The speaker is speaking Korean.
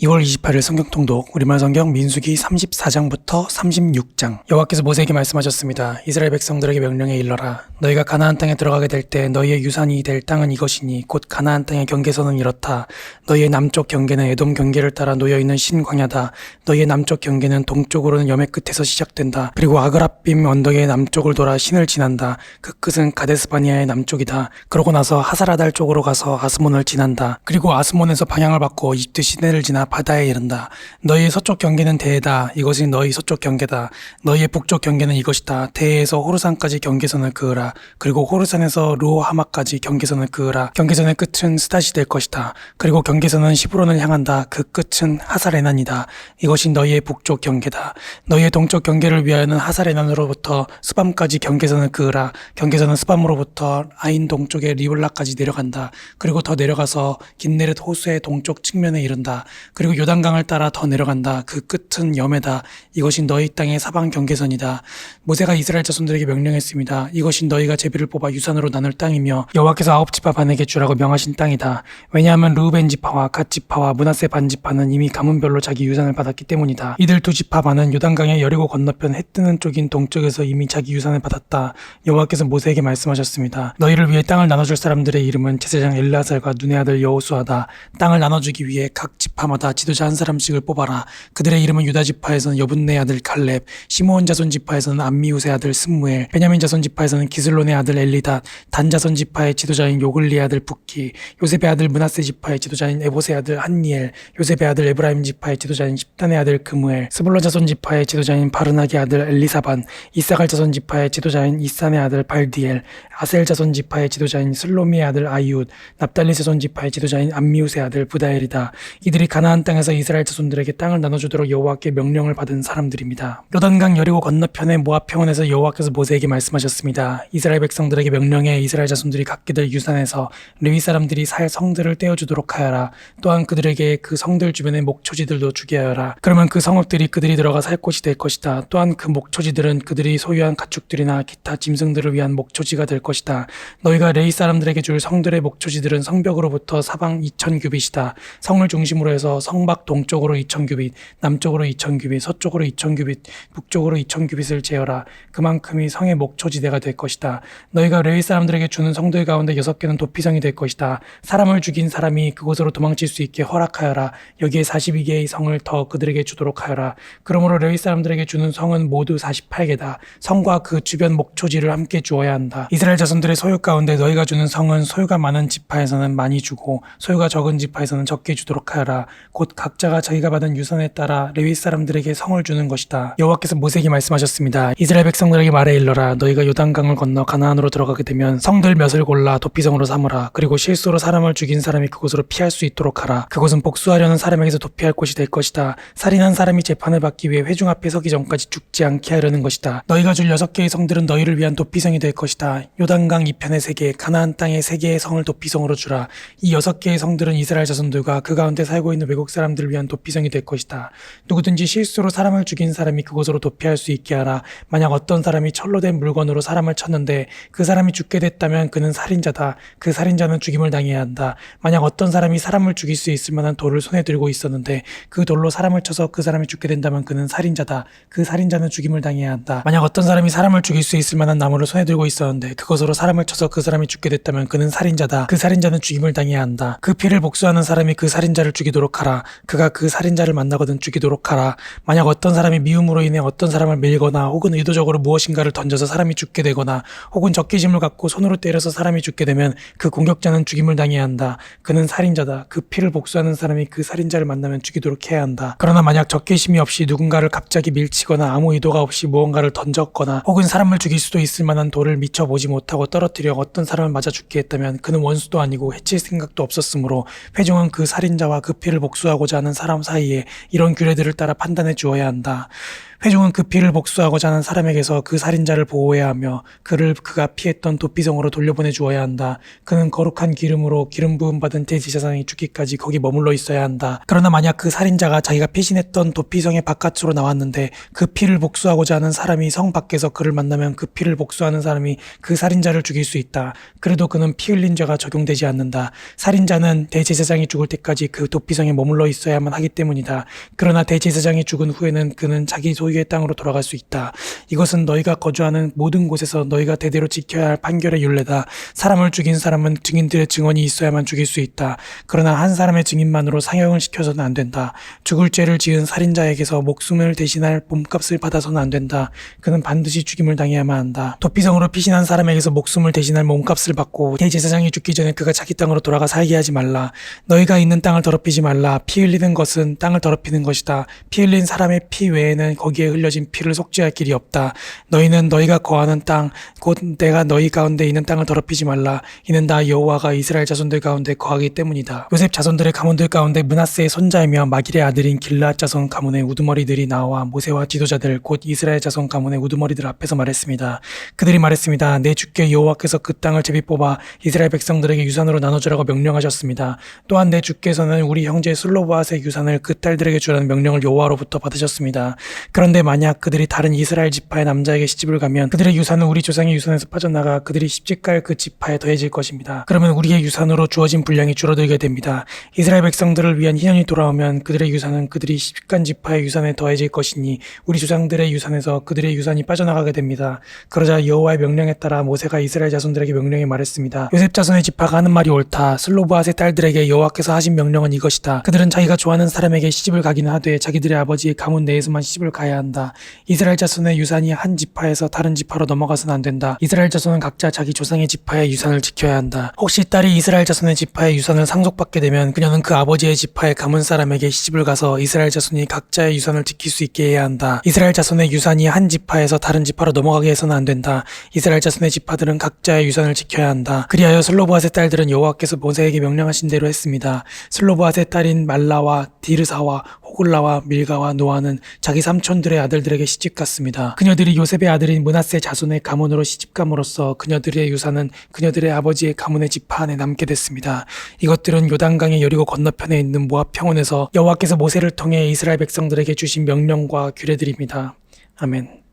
2월 28일 성경통독 우리말 성경 민수기 34장부터 36장. 여호와께서 모세에게 말씀하셨습니다. 이스라엘 백성들에게 명령해 일러라. 너희가 가나안 땅에 들어가게 될 때 너희의 유산이 될 땅은 이것이니 곧 가나안 땅의 경계선은 이렇다. 너희의 남쪽 경계는 에돔 경계를 따라 놓여있는 신광야다. 너희의 남쪽 경계는 동쪽으로는 여매 끝에서 시작된다. 그리고 아그라빔 언덕의 남쪽을 돌아 신을 지난다. 그 끝은 가데스바니아의 남쪽이다. 그러고 나서 하사라달 쪽으로 가서 아스몬을 지난다. 그리고 아스몬에서 방향을 바꿔 이집트 시내를 지나 바다에 이른다. 너희의 서쪽 경계는 대해다. 이것이 너희 서쪽 경계다. 너희의 북쪽 경계는 이것이다. 대해에서 호르산까지 경계선을 그으라. 그리고 호르산에서 루호하마까지 경계선을 그으라. 경계선의 끝은 스닷이 될 것이다. 그리고 경계선은 시브론을 향한다. 그 끝은 하사레난이다. 이것이 너희의 북쪽 경계다. 너희의 동쪽 경계를 위하여는 하사레난으로부터 스밤까지 경계선을 그으라. 경계선은 스밤으로부터 아인 동쪽의 리블라까지 내려간다. 그리고 더 내려가서 긴네렛 호수의 동쪽 측면에 이른다. 그리고 요단강을 따라 더 내려간다. 그 끝은 여매다. 이것이 너희 땅의 사방 경계선이다. 모세가 이스라엘 자손들에게 명령했습니다. 이것이 너희가 제비를 뽑아 유산으로 나눌 땅이며 여호와께서 9지파 반에게 주라고 명하신 땅이다. 왜냐하면 르우벤 지파와 갓 지파와 므낫세 반 지파는 이미 가문별로 자기 유산을 받았기 때문이다. 이들 2지파 반은 요단강의 여리고 건너편 해 뜨는 쪽인 동쪽에서 이미 자기 유산을 받았다. 여호와께서 모세에게 말씀하셨습니다. 너희를 위해 땅을 나눠줄 사람들의 이름은 제사장 엘르아살과 눈의 아들 여호수아다. 땅을 나눠주기 위해 각 지파마다 지도자 한 사람씩을 뽑아라. 그들의 이름은 유다 지파에서는 여분네 아들 갈렙, 시므온 자손 지파에서는 암미우스의 아들 스무엘, 베냐민 자손 지파에서는 기슬론의 아들 엘리닷, 단 자손 지파의 지도자인 요글리의 아들 붓기, 요셉의 아들 므낫세 지파의 지도자인 에봇의 아들 한니엘, 요셉의 아들 에브라임 지파의 지도자인 십단의 아들 그무엘, 스불론 자손 지파의 지도자인 바르나의 아들 엘리사반, 이사갈 자손 지파의 지도자인 이산의 아들 발디엘, 아셀 자손 지파의 지도자인 슬로미의 아들 아이웃, 납달리 자손 지파의 지도자인 암미우스의 아들 부다엘이다. 이들이 가나안 땅에서 이스라엘 자손들에게 땅을 나눠주도록 여호와께 명령을 받은 사람들입니다. 요단강 여리고 건너편의 모압 평원에서 여호와께서 모세에게 말씀하셨습니다. 이스라엘 백성들에게 명령해 이스라엘 자손들이 갖게 될 유산에서 레위 사람들이 살 성들을 떼어주도록 하여라. 또한 그들에게 그 성들 주변의 목초지들도 주게 하여라. 그러면 그 성읍들이 그들이 들어가 살 곳이 될 것이다. 또한 그 목초지들은 그들이 소유한 가축들이나 기타 짐승들을 위한 목초지가 될 것이다. 너희가 레위 사람들에게 줄 성들의 목초지들은 성벽으로부터 사방 2000규빗이다. 성을 중심으로 해서 성밖 동쪽으로 2000규빗, 남쪽으로 2000규빗, 서쪽으로 2000규빗, 북쪽으로 2000규빗을 재어라. 그만큼이 성의 목초지대가 될 것이다. 너희가 레위 사람들에게 주는 성들 가운데 6개는 도피성이 될 것이다. 사람을 죽인 사람이 그곳으로 도망칠 수 있게 허락하여라. 여기에 42개의 성을 더 그들에게 주도록 하여라. 그러므로 레위 사람들에게 주는 성은 모두 48개다. 성과 그 주변 목초지를 함께 주어야 한다. 이스라엘 자손들의 소유 가운데 너희가 주는 성은 소유가 많은 지파에서는 많이 주고 소유가 적은 지파에서는 적게 주도록 하여라. 곧 각자가 자기가 받은 유산에 따라 레위 사람들에게 성을 주는 것이다. 여호와께서 모세에게 말씀하셨습니다. 이스라엘 백성들에게 말해 일러라. 너희가 요단강을 건너 가나안으로 들어가게 되면 성들 몇을 골라 도피성으로 삼으라. 그리고 실수로 사람을 죽인 사람이 그곳으로 피할 수 있도록 하라. 그곳은 복수하려는 사람에게서 도피할 곳이 될 것이다. 살인한 사람이 재판을 받기 위해 회중 앞에 서기 전까지 죽지 않게 하려는 것이다. 너희가 줄 6개의 성들은 너희를 위한 도피성이 될 것이다. 요단강 이편의 3개, 가나안 땅의 3개의 성을 도피성으로 주라. 이 6개의 성들은 이스라엘 자손들과 그 가운데 살고 있는 외국 사람들을 위한 도피성이 될 것이다. 누구든지 실수로 사람을 죽인 사람이 그곳으로 도피할 수 있게 하라. 만약 어떤 사람이 철로 된 물건으로 사람을 쳤는데 그 사람이 죽게 됐다면 그는 살인자다. 그 살인자는 죽임을 당해야 한다. 만약 어떤 사람이 사람을 죽일 수 있을 만한 돌을 손에 들고 있었는데 그 돌로 사람을 쳐서 그 사람이 죽게 된다면 그는 살인자다. 그 살인자는 죽임을 당해야 한다. 만약 어떤 사람이 사람을 죽일 수 있을 만한 나무를 손에 들고 있었는데 그것으로 사람을 쳐서 그 사람이 죽게 됐다면 그는 살인자다. 그 살인자는 죽임을 당해야 한다. 그 피를 복수하는 사람이 그 살인자를 죽이도록 하라. 그가 그 살인자를 만나거든 죽이도록 하라. 만약 어떤 사람이 미움으로 인해 어떤 사람을 밀거나 혹은 의도적으로 무엇인가를 던져서 사람이 죽게 되거나 혹은 적개심을 갖고 손으로 때려서 사람이 죽게 되면 그 공격자는 죽임을 당해야 한다. 그는 살인자다. 그 피를 복수하는 사람이 그 살인자를 만나면 죽이도록 해야 한다. 그러나 만약 적개심이 없이 누군가를 갑자기 밀치거나 아무 의도가 없이 무언가를 던졌거나 혹은 사람을 죽일 수도 있을 만한 돌을 미처 보지 못하고 떨어뜨려 어떤 사람을 맞아 죽게 했다면 그는 원수도 아니고 해칠 생각도 없었으므로 회중은 그 살인자와 그 피를 복수하고자 하는 사람 사이에 이런 규례들을 따라 판단해 주어야 한다. 회중은 그 피를 복수하고자 하는 사람에게서 그 살인자를 보호해야 하며 그가 피했던 도피성으로 돌려보내 주어야 한다. 그는 거룩한 기름으로 기름 부음 받은 대제사장이 죽기까지 거기 머물러 있어야 한다. 그러나 만약 그 살인자가 자기가 피신했던 도피성의 바깥으로 나왔는데 그 피를 복수하고자 하는 사람이 성 밖에서 그를 만나면 그 피를 복수하는 사람이 그 살인자를 죽일 수 있다. 그래도 그는 피 흘린 죄가 적용되지 않는다. 살인자는 대제사장이 죽을 때까지 그 도피성에 머물러 있어야만 하기 때문이다. 그러나 대제사장이 죽은 후에는 그는 자기 소유의 땅으로 돌아갈 수 있다. 이것은 너희가 거주하는 모든 곳에서 너희가 대대로 지켜야 할 판결의 율례다. 사람을 죽인 사람은 증인들의 증언이 있어야만 죽일 수 있다. 그러나 한 사람의 증인만으로 상형을 시켜서는 안 된다. 죽을 죄를 지은 살인자에게서 목숨을 대신할 몸값을 받아서는 안 된다. 그는 반드시 죽임을 당해야만 한다. 도피성으로 피신한 사람에게서 목숨을 대신할 몸값을 받고 대제사장이 죽기 전에 그가 자기 땅으로 돌아가 살게 하지 말라. 너희가 있는 땅을 더럽히지 말라. 피 흘리는 것은 땅을 더럽히는 것이다. 피 흘린 사람의 피 외에는 거기에 흘려진 피를 속죄할 길이 없다. 너희는 너희가 거하는 땅 곧 내가 너희 가운데 있는 땅을 더럽히지 말라. 이는 나 여호와가 이스라엘 자손들 가운데 거하기 때문이다. 요셉 자손들의 가문들 가운데 므낫세의 손자이며 마길의 아들인 길르앗 자손 가문의 우두머리들이 나와 모세와 지도자들 곧 이스라엘 자손 가문의 우두머리들 앞에서 말했습니다. 그들이 말했습니다. 내 주께 여호와께서 그 땅을 제비 뽑아 이스라엘 백성들에게 유산으로 나눠주라고 명령하셨습니다. 또한 내 주께서는 우리 형제 슬로바앗의 유산을 그 딸들에게 주라는 명령을 여호와로부터 받으셨습니다. 그런데 만약 그들이 다른 이스라엘 지파의 남자에게 시집을 가면 그들의 유산은 우리 조상의 유산에서 빠져나가 그들이 시집갈 그 지파에 더해질 것입니다. 그러면 우리의 유산으로 주어진 분량이 줄어들게 됩니다. 이스라엘 백성들을 위한 희년이 돌아오면 그들의 유산은 그들이 시집간 지파의 유산에 더해질 것이니 우리 조상들의 유산에서 그들의 유산이 빠져나가게 됩니다. 그러자 여호와의 명령에 따라 모세가 이스라엘 자손들에게 명령해 말했습니다. 요셉 자손의 지파가 하는 말이 옳다. 슬로바앗의 딸들에게 여호와께서 하신 명령은 이것이다. 그들은 자기가 좋아하는 사람에게 시집을 가기는 하되 자기들의 아버지의 가문 내에서만 시집을 가야 한다. 이스라엘 자손의 유산이 한 지파에서 다른 지파로 넘어가서는 안 된다. 이스라엘 자손은 각자 자기 조상의 지파의 유산을 지켜야 한다. 혹시 딸이 이스라엘 자손의 지파의 유산을 상속받게 되면 그녀는 그 아버지의 지파의 가문 사람에게 시집을 가서 이스라엘 자손이 각자의 유산을 지킬 수 있게 해야 한다. 이스라엘 자손의 유산이 한 지파에서 다른 지파로 넘어가게 해서는 안 된다. 이스라엘 자손의 지파들은 각자의 유산을 지켜야 한다. 그리하여 슬로바앗의 딸들은 여호와께서 모세에게 명령하신 대로 했습니다. 슬로바앗의 딸인 말라와 디르사와 호글라와 밀가와 노아는 자기 삼촌들의 아들들에게 시집갔습니다. 그녀들이 요셉의 아들인 므낫세 자손의 가문으로 시집감으로써 그녀들의 유산은 그녀들의 아버지의 가문의 지파 안에 남게 됐습니다. 이것들은 요단강의 여리고 건너편에 있는 모압 평원에서 여호와께서 모세를 통해 이스라엘 백성들에게 주신 명령과 규례들입니다. 아멘.